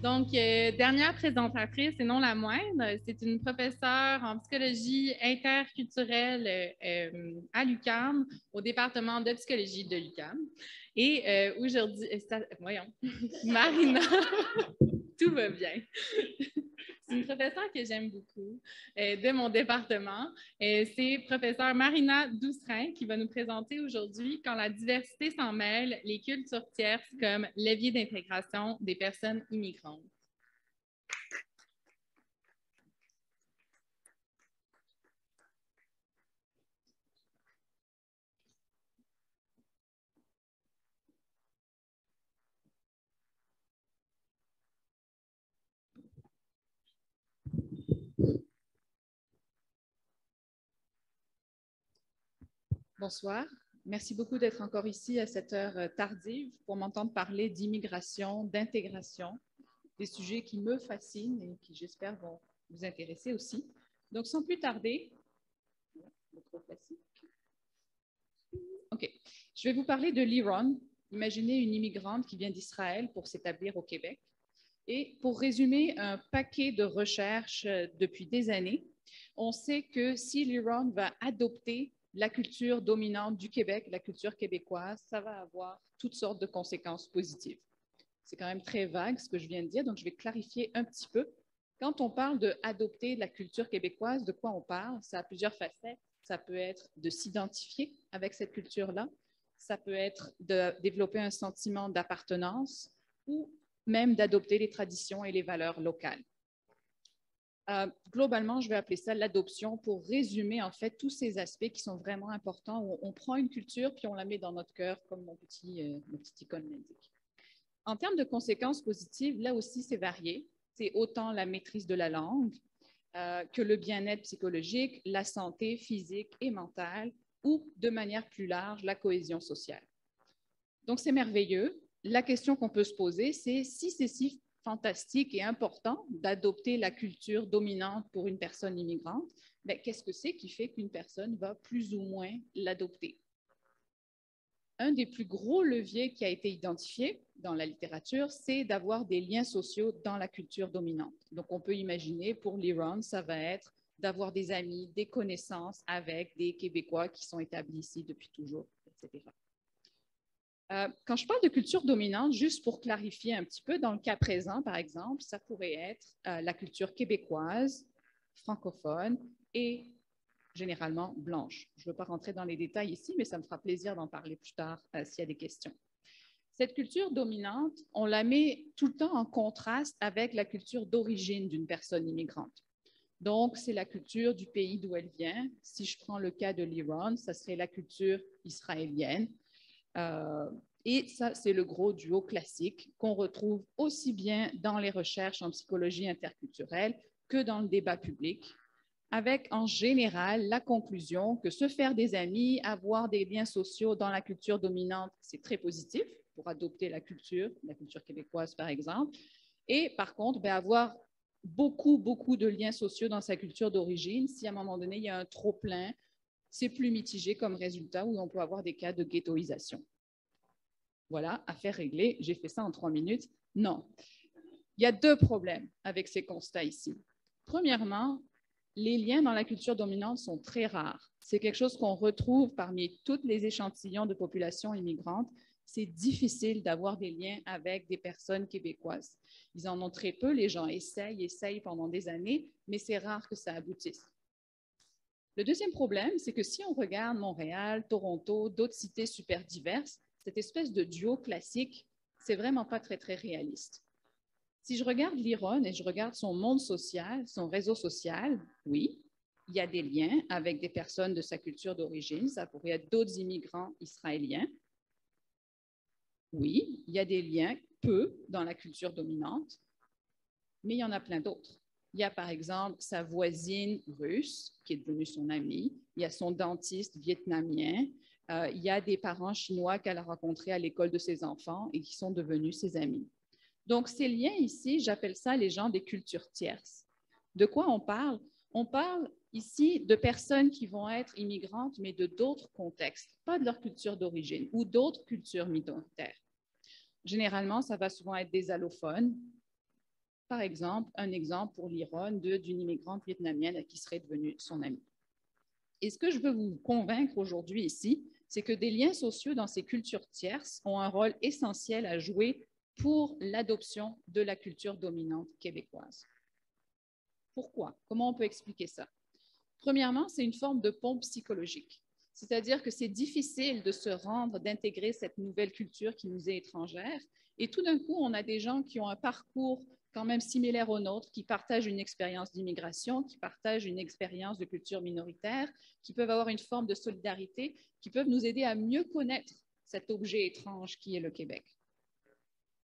Donc, dernière présentatrice et non la moindre, c'est une professeure en psychologie interculturelle à l'UQAM, au département de psychologie de l'UQAM. Et aujourd'hui, voyons, Marina, tout va bien. C'est une professeure que j'aime beaucoup de mon département. C'est professeure Marina Doucerin qui va nous présenter aujourd'hui Quand la diversité s'en mêle, les cultures tierces comme levier d'intégration des personnes immigrantes. Bonsoir. Merci beaucoup d'être encore ici à cette heure tardive pour m'entendre parler d'immigration, d'intégration, des sujets qui me fascinent et qui, j'espère, vont vous intéresser aussi. Donc, sans plus tarder, OK. Je vais vous parler de Liron. Imaginez une immigrante qui vient d'Israël pour s'établir au Québec. Et pour résumer un paquet de recherches depuis des années, on sait que si Liron va adopter la culture dominante du Québec, la culture québécoise, ça va avoir toutes sortes de conséquences positives. C'est quand même très vague ce que je viens de dire, donc je vais clarifier un petit peu. Quand on parle d'adopter la culture québécoise, de quoi on parle? Ça a plusieurs facettes. Ça peut être de s'identifier avec cette culture-là. Ça peut être de développer un sentiment d'appartenance ou même d'adopter les traditions et les valeurs locales. Globalement, je vais appeler ça l'adoption pour résumer en fait tous ces aspects qui sont vraiment importants. Où on prend une culture puis on la met dans notre cœur, comme mon petit icône l'indique. En termes de conséquences positives, là aussi, c'est varié. C'est autant la maîtrise de la langue que le bien-être psychologique, la santé physique et mentale, ou de manière plus large, la cohésion sociale. Donc, c'est merveilleux. La question qu'on peut se poser, c'est si c'est si fantastique et important d'adopter la culture dominante pour une personne immigrante, ben, qu'est-ce que c'est qui fait qu'une personne va plus ou moins l'adopter? Un des plus gros leviers qui a été identifié dans la littérature, c'est d'avoir des liens sociaux dans la culture dominante. Donc, on peut imaginer, pour Liron, ça va être d'avoir des amis, des connaissances avec des Québécois qui sont établis ici depuis toujours, etc. Quand je parle de culture dominante, juste pour clarifier un petit peu, dans le cas présent, par exemple, ça pourrait être la culture québécoise, francophone et généralement blanche. Je ne veux pas rentrer dans les détails ici, mais ça me fera plaisir d'en parler plus tard s'il y a des questions. Cette culture dominante, on la met tout le temps en contraste avec la culture d'origine d'une personne immigrante. Donc, c'est la culture du pays d'où elle vient. Si je prends le cas de Liron, ça serait la culture israélienne. Et ça, c'est le gros duo classique qu'on retrouve aussi bien dans les recherches en psychologie interculturelle que dans le débat public, avec en général la conclusion que se faire des amis, avoir des liens sociaux dans la culture dominante, c'est très positif pour adopter la culture québécoise par exemple. Et par contre, ben, avoir beaucoup de liens sociaux dans sa culture d'origine, si à un moment donné, il y a un trop-plein, c'est plus mitigé comme résultat où on peut avoir des cas de ghettoisation. Voilà, affaire réglée. J'ai fait ça en 3 minutes. Non. Il y a 2 problèmes avec ces constats ici. Premièrement, les liens dans la culture dominante sont très rares. C'est quelque chose qu'on retrouve parmi tous les échantillons de population immigrantes. C'est difficile d'avoir des liens avec des personnes québécoises. Ils en ont très peu. Les gens essayent pendant des années, mais c'est rare que ça aboutisse. Le deuxième problème, c'est que si on regarde Montréal, Toronto, d'autres cités super diverses, cette espèce de duo classique, c'est vraiment pas très réaliste. Si je regarde Liron et je regarde son monde social, son réseau social, oui, il y a des liens avec des personnes de sa culture d'origine. Ça pourrait être d'autres immigrants israéliens. Oui, il y a des liens, peu, dans la culture dominante, mais il y en a plein d'autres. Il y a par exemple sa voisine russe, qui est devenue son amie. Il y a son dentiste vietnamien. Il y a des parents chinois qu'elle a rencontrés à l'école de ses enfants et qui sont devenus ses amis. Donc, ces liens ici, j'appelle ça les gens des cultures tierces. De quoi on parle? On parle ici de personnes qui vont être immigrantes, mais de d'autres contextes, pas de leur culture d'origine ou d'autres cultures minoritaires. Généralement, ça va souvent être des allophones, Par exemple, un exemple pour Liron d'une immigrante vietnamienne qui serait devenue son amie. Et ce que je veux vous convaincre aujourd'hui ici, c'est que des liens sociaux dans ces cultures tierces ont un rôle essentiel à jouer pour l'adoption de la culture dominante québécoise. Pourquoi? Comment on peut expliquer ça? Premièrement, c'est une forme de pont psychologique. C'est-à-dire que c'est difficile de se rendre, d'intégrer cette nouvelle culture qui nous est étrangère. Et tout d'un coup, on a des gens qui ont un parcours quand même similaire au nôtre, qui partagent une expérience d'immigration, qui partagent une expérience de culture minoritaire, qui peuvent avoir une forme de solidarité, qui peuvent nous aider à mieux connaître cet objet étrange qui est le Québec.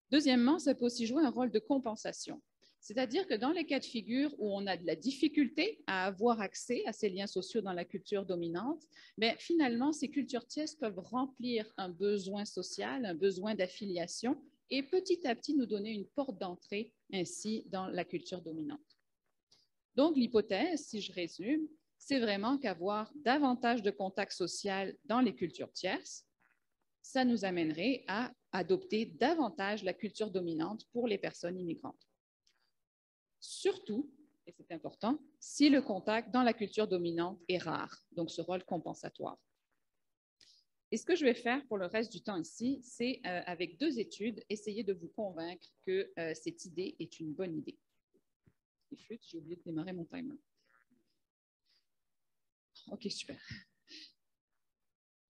Deuxièmement, ça peut aussi jouer un rôle de compensation. C'est-à-dire que dans les cas de figure où on a de la difficulté à avoir accès à ces liens sociaux dans la culture dominante, bien, finalement, ces cultures tierces peuvent remplir un besoin social, un besoin d'affiliation, et petit à petit nous donner une porte d'entrée ainsi dans la culture dominante. Donc, l'hypothèse, si je résume, c'est vraiment qu'avoir davantage de contact social dans les cultures tierces, ça nous amènerait à adopter davantage la culture dominante pour les personnes immigrantes. Surtout, et c'est important, si le contact dans la culture dominante est rare, donc ce rôle compensatoire. Et ce que je vais faire pour le reste du temps ici, c'est avec 2 études, essayer de vous convaincre que cette idée est une bonne idée. Et flûte, j'ai oublié de démarrer mon timer. OK, super.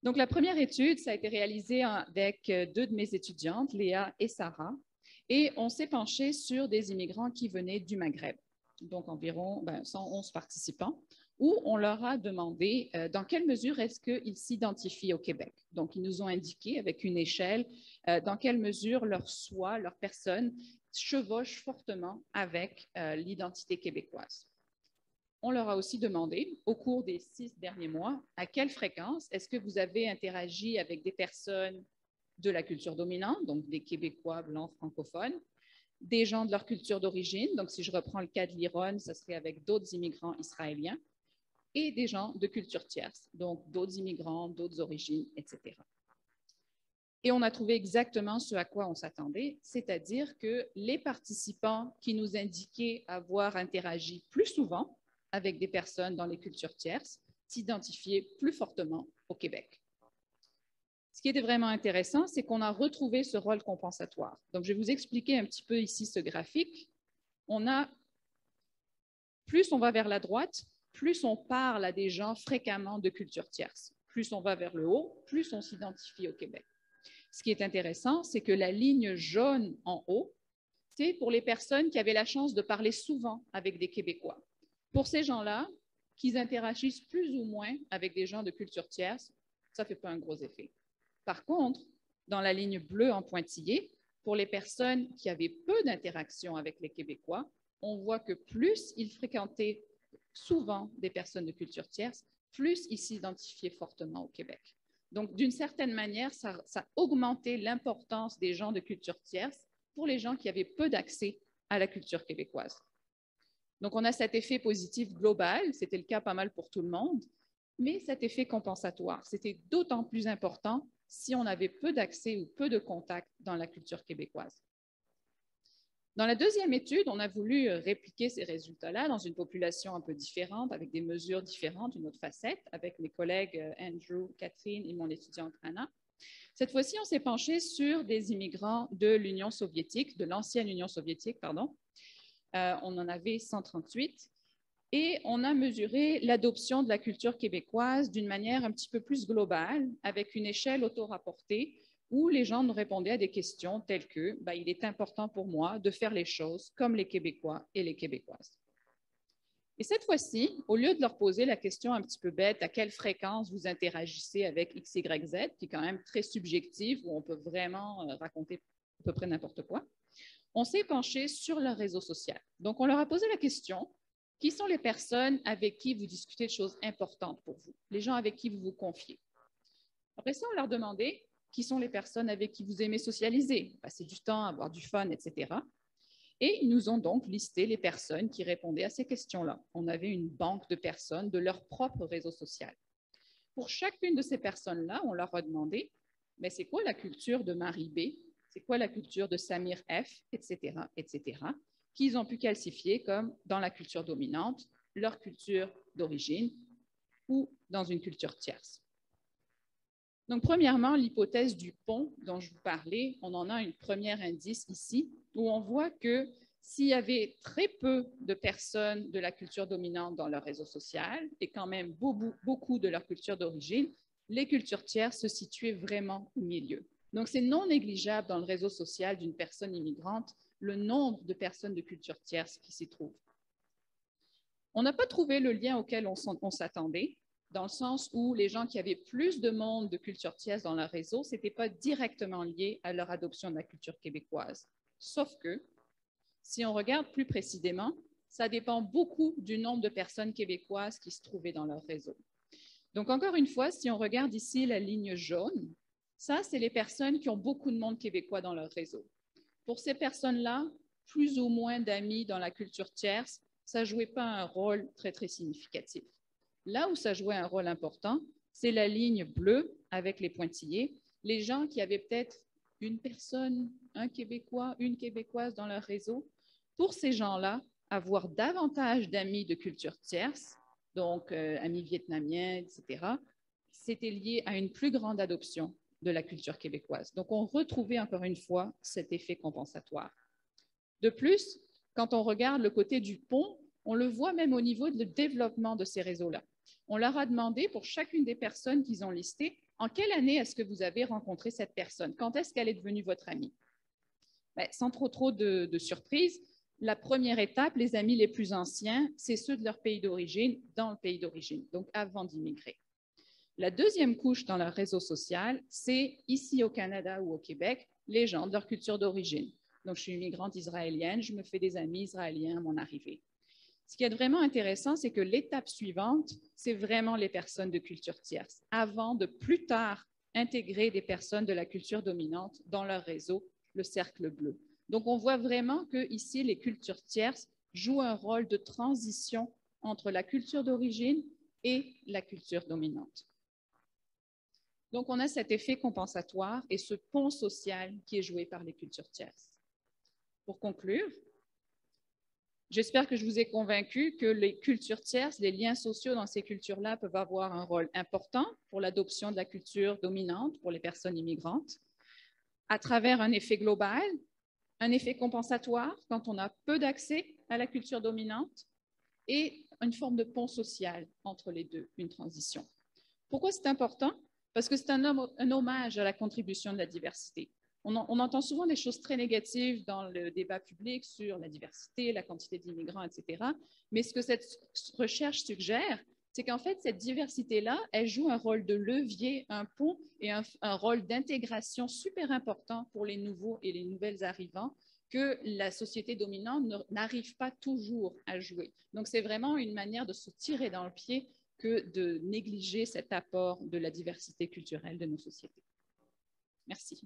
Donc, la première étude, ça a été réalisé avec 2 de mes étudiantes, Léa et Sarah, et on s'est penché sur des immigrants qui venaient du Maghreb, donc environ 111 participants, où on leur a demandé dans quelle mesure est-ce qu'ils s'identifient au Québec. Donc, ils nous ont indiqué avec une échelle dans quelle mesure leur soi, leur personne chevauche fortement avec l'identité québécoise. On leur a aussi demandé, au cours des 6 derniers mois, à quelle fréquence est-ce que vous avez interagi avec des personnes de la culture dominante, donc des Québécois blancs francophones, des gens de leur culture d'origine, donc si je reprends le cas de Liron, ce serait avec d'autres immigrants israéliens, et des gens de culture tierce, donc d'autres immigrants, d'autres origines, etc. Et on a trouvé exactement ce à quoi on s'attendait, c'est-à-dire que les participants qui nous indiquaient avoir interagi plus souvent avec des personnes dans les cultures tierces s'identifiaient plus fortement au Québec. Ce qui était vraiment intéressant, c'est qu'on a retrouvé ce rôle compensatoire. Donc, je vais vous expliquer un petit peu ici ce graphique. Plus on va vers la droite, plus on parle à des gens fréquemment de cultures tierces. Plus on va vers le haut, plus on s'identifie au Québec. Ce qui est intéressant, c'est que la ligne jaune en haut, c'est pour les personnes qui avaient la chance de parler souvent avec des Québécois. Pour ces gens-là, qu'ils interagissent plus ou moins avec des gens de culture tierce, ça ne fait pas un gros effet. Par contre, dans la ligne bleue en pointillé, pour les personnes qui avaient peu d'interaction avec les Québécois, on voit que plus ils fréquentaient souvent des personnes de culture tierce, plus ils s'identifiaient fortement au Québec. Donc, d'une certaine manière, ça augmentait l'importance des gens de culture tierce pour les gens qui avaient peu d'accès à la culture québécoise. Donc, on a cet effet positif global, c'était le cas pas mal pour tout le monde, mais cet effet compensatoire, c'était d'autant plus important si on avait peu d'accès ou peu de contact dans la culture québécoise. Dans la deuxième étude, on a voulu répliquer ces résultats-là dans une population un peu différente, avec des mesures différentes, une autre facette, avec mes collègues Andrew, Catherine et mon étudiante Anna. Cette fois-ci, on s'est penché sur des immigrants de l'Union soviétique, de l'ancienne Union soviétique, pardon. On en avait 138. Et on a mesuré l'adoption de la culture québécoise d'une manière un petit peu plus globale, avec une échelle auto-rapportée, où les gens nous répondaient à des questions telles que il est important pour moi de faire les choses comme les Québécois et les Québécoises. Et cette fois-ci, au lieu de leur poser la question un petit peu bête, à quelle fréquence vous interagissez avec X, Y, Z, qui est quand même très subjective, où on peut vraiment raconter à peu près n'importe quoi, on s'est penché sur leur réseau social. Donc, on leur a posé la question, qui sont les personnes avec qui vous discutez de choses importantes pour vous, les gens avec qui vous vous confiez. Après ça, on leur demandait qui sont les personnes avec qui vous aimez socialiser, passer du temps, avoir du fun, etc. Et ils nous ont donc listé les personnes qui répondaient à ces questions-là. On avait une banque de personnes de leur propre réseau social. Pour chacune de ces personnes-là, on leur a demandé, mais c'est quoi la culture de Marie B? C'est quoi la culture de Samir F, etc., etc., qu'ils ont pu qualifier comme dans la culture dominante, leur culture d'origine ou dans une culture tierce. Donc, premièrement, l'hypothèse du pont dont je vous parlais, on en a un premier indice ici, où on voit que s'il y avait très peu de personnes de la culture dominante dans leur réseau social et quand même beaucoup de leur culture d'origine, les cultures tierces se situaient vraiment au milieu. Donc, c'est non négligeable dans le réseau social d'une personne immigrante le nombre de personnes de culture tierce qui s'y trouvent. On n'a pas trouvé le lien auquel on s'attendait, dans le sens où les gens qui avaient plus de monde de culture tierce dans leur réseau, ce n'était pas directement lié à leur adoption de la culture québécoise. Sauf que, si on regarde plus précisément, ça dépend beaucoup du nombre de personnes québécoises qui se trouvaient dans leur réseau. Donc, encore une fois, si on regarde ici la ligne jaune, ça, c'est les personnes qui ont beaucoup de monde québécois dans leur réseau. Pour ces personnes-là, plus ou moins d'amis dans la culture tierce, ça ne jouait pas un rôle très, très significatif. Là où ça jouait un rôle important, c'est la ligne bleue avec les pointillés. Les gens qui avaient peut-être une personne, un Québécois, une Québécoise dans leur réseau, pour ces gens-là, avoir davantage d'amis de culture tierce, donc amis vietnamiens, etc., c'était lié à une plus grande adoption de la culture québécoise. Donc, on retrouvait encore une fois cet effet compensatoire. De plus, quand on regarde le côté du pont, on le voit même au niveau du développement de ces réseaux-là. On leur a demandé pour chacune des personnes qu'ils ont listées, en quelle année est-ce que vous avez rencontré cette personne? Quand est-ce qu'elle est devenue votre amie? Bien, sans trop de surprise, la première étape, les amis les plus anciens, c'est ceux de leur pays d'origine, dans le pays d'origine, donc avant d'immigrer. La deuxième couche dans leur réseau social, c'est ici au Canada ou au Québec, les gens de leur culture d'origine. Donc, je suis une migrante israélienne, je me fais des amis israéliens à mon arrivée. Ce qui est vraiment intéressant, c'est que l'étape suivante, c'est vraiment les personnes de culture tierce, avant de plus tard intégrer des personnes de la culture dominante dans leur réseau, le cercle bleu. Donc, on voit vraiment que ici, les cultures tierces jouent un rôle de transition entre la culture d'origine et la culture dominante. Donc, on a cet effet compensatoire et ce pont social qui est joué par les cultures tierces. Pour conclure, j'espère que je vous ai convaincu que les cultures tierces, les liens sociaux dans ces cultures-là peuvent avoir un rôle important pour l'adoption de la culture dominante pour les personnes immigrantes, à travers un effet global, un effet compensatoire quand on a peu d'accès à la culture dominante et une forme de pont social entre les deux, une transition. Pourquoi c'est important? Parce que c'est un hommage à la contribution de la diversité. On entend souvent des choses très négatives dans le débat public sur la diversité, la quantité d'immigrants, etc. Mais ce que cette recherche suggère, c'est qu'en fait, cette diversité-là, elle joue un rôle de levier, un pont et un rôle d'intégration super important pour les nouveaux et les nouvelles arrivants que la société dominante n'arrive pas toujours à jouer. Donc, c'est vraiment une manière de se tirer dans le pied que de négliger cet apport de la diversité culturelle de nos sociétés. Merci.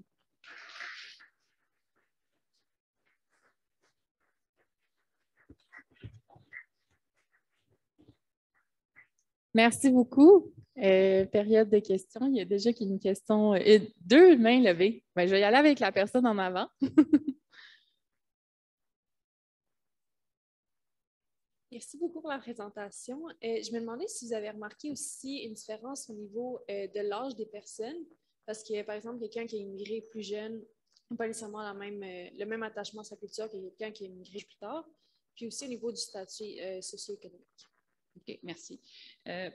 Merci beaucoup. Période de questions. Il y a déjà une question, deux mains levées. Ben, je vais y aller avec la personne en avant. Merci beaucoup pour la présentation. Je me demandais si vous avez remarqué aussi une différence au niveau de l'âge des personnes, parce que, par exemple, quelqu'un qui a immigré plus jeune n'a pas nécessairement le même attachement à sa culture que quelqu'un qui a immigré plus tard, puis aussi au niveau du statut socio-économique. OK, merci.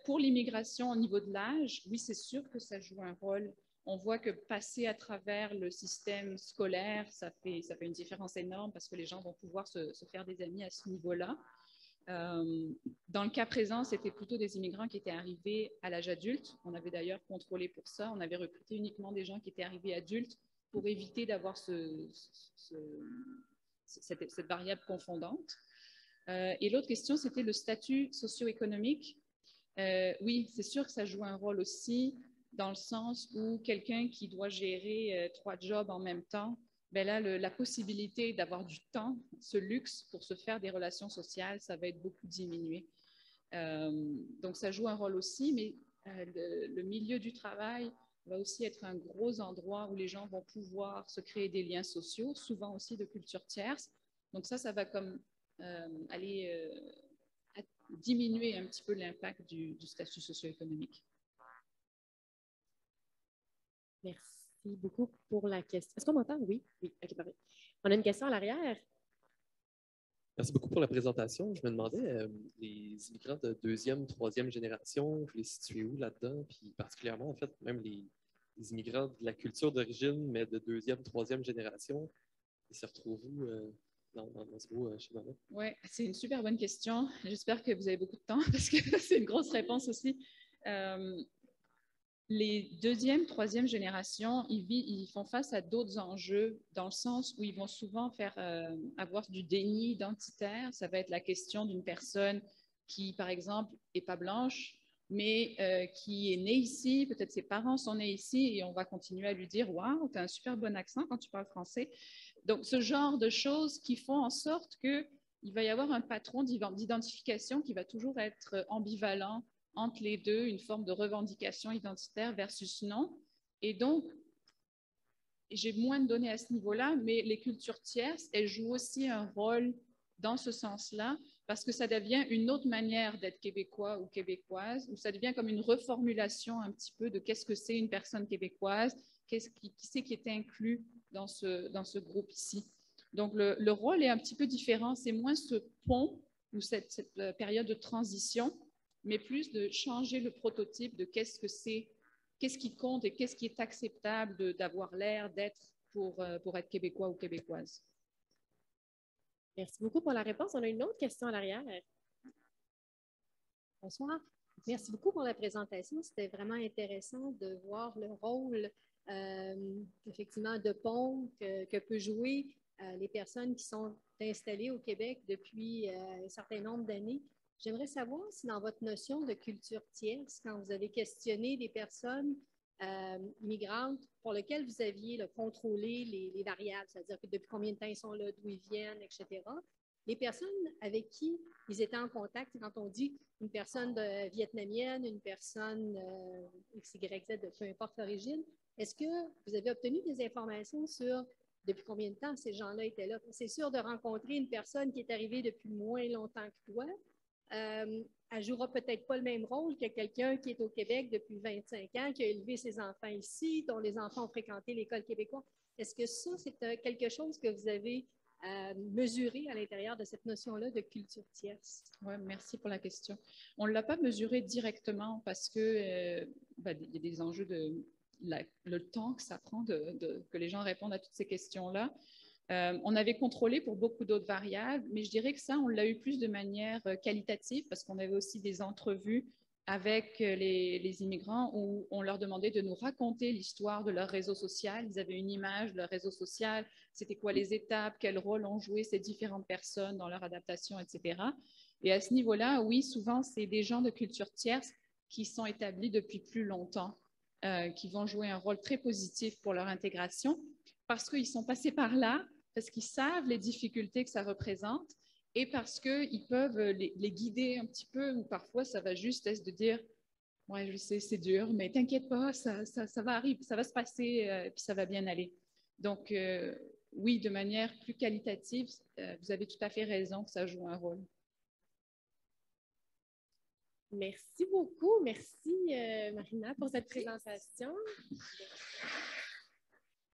Pour l'immigration au niveau de l'âge, oui, c'est sûr que ça joue un rôle. On voit que passer à travers le système scolaire, ça fait une différence énorme parce que les gens vont pouvoir se faire des amis à ce niveau-là. Dans le cas présent, c'était plutôt des immigrants qui étaient arrivés à l'âge adulte. On avait d'ailleurs contrôlé pour ça. On avait recruté uniquement des gens qui étaient arrivés adultes pour éviter d'avoir cette variable confondante. Et l'autre question, c'était le statut socio-économique. Oui, c'est sûr que ça joue un rôle aussi dans le sens où quelqu'un qui doit gérer 3 jobs en même temps, ben là, la possibilité d'avoir du temps, ce luxe pour se faire des relations sociales, ça va être beaucoup diminué. Donc, ça joue un rôle aussi, mais le milieu du travail va aussi être un gros endroit où les gens vont pouvoir se créer des liens sociaux, souvent aussi de culture tierce, Donc ça va comme aller diminuer un petit peu l'impact du statut socio-économique. Merci beaucoup pour la question. Est-ce qu'on m'entend? Oui. Oui, OK, parfait. On a une question à l'arrière. Merci beaucoup pour la présentation. Je me demandais, les immigrants de deuxième, troisième génération, vous les situez où là-dedans? Puis particulièrement, en fait, même les immigrants de la culture d'origine, mais de deuxième, troisième génération, ils se retrouvent où dans ce beau schéma-là? Oui, c'est une super bonne question. J'espère que vous avez beaucoup de temps parce que c'est une grosse réponse aussi. Les deuxième, troisième générations, ils font face à d'autres enjeux dans le sens où ils vont souvent avoir du déni identitaire. Ça va être la question d'une personne qui, par exemple, n'est pas blanche, mais qui est née ici, peut-être ses parents sont nés ici, et on va continuer à lui dire « Waouh, tu as un super bon accent quand tu parles français ». Donc, ce genre de choses qui font en sorte qu'il va y avoir un patron d'identification qui va toujours être ambivalent entre les deux, une forme de revendication identitaire versus non. Et donc, j'ai moins de données à ce niveau-là, mais les cultures tierces, elles jouent aussi un rôle dans ce sens-là, parce que ça devient une autre manière d'être québécois ou québécoise, ou ça devient comme une reformulation un petit peu de qu'est-ce que c'est une personne québécoise, qui c'est qui est inclus dans ce groupe ici. Donc, le rôle est un petit peu différent. C'est moins ce pont ou cette période de transition, mais plus de changer le prototype de qu'est-ce que c'est, qu'est-ce qui compte et qu'est-ce qui est acceptable d'avoir l'air d'être pour être québécois ou québécoise. Merci beaucoup pour la réponse. On a une autre question à l'arrière. Bonsoir. Merci beaucoup pour la présentation. C'était vraiment intéressant de voir le rôle, effectivement, de pont que peut jouer les personnes qui sont installées au Québec depuis un certain nombre d'années. J'aimerais savoir si dans votre notion de culture tierce, quand vous avez questionné des personnes immigrantes pour lesquelles vous aviez contrôlé les variables, c'est-à-dire que depuis combien de temps ils sont là, d'où ils viennent, etc., les personnes avec qui ils étaient en contact, quand on dit une personne vietnamienne, une personne XYZ, peu importe l'origine, est-ce que vous avez obtenu des informations sur depuis combien de temps ces gens-là étaient là? C'est sûr de rencontrer une personne qui est arrivée depuis moins longtemps que toi. Elle ne jouera peut-être pas le même rôle que quelqu'un qui est au Québec depuis 25 ans, qui a élevé ses enfants ici, dont les enfants ont fréquenté l'école québécoise. Est-ce que ça, c'est quelque chose que vous avez mesuré à l'intérieur de cette notion-là de culture tierce? Oui, merci pour la question. On ne l'a pas mesuré directement parce que il y a des enjeux le temps que ça prend que les gens répondent à toutes ces questions-là. On avait contrôlé pour beaucoup d'autres variables, mais je dirais que ça, on l'a eu plus de manière qualitative parce qu'on avait aussi des entrevues avec les immigrants où on leur demandait de nous raconter l'histoire de leur réseau social. Ils avaient une image de leur réseau social, c'était quoi les étapes, quel rôle ont joué ces différentes personnes dans leur adaptation, etc. Et à ce niveau-là, oui, souvent, c'est des gens de culture tierce qui sont établis depuis plus longtemps, qui vont jouer un rôle très positif pour leur intégration parce qu'ils sont passés par là, parce qu'ils savent les difficultés que ça représente et parce qu'ils peuvent les guider un petit peu ou parfois ça va juste être de dire « Ouais, je sais, c'est dur, mais t'inquiète pas, ça va arriver, ça va se passer puis ça va bien aller. » Donc, oui, de manière plus qualitative, vous avez tout à fait raison que ça joue un rôle. Merci beaucoup. Merci, Marina, pour cette présentation.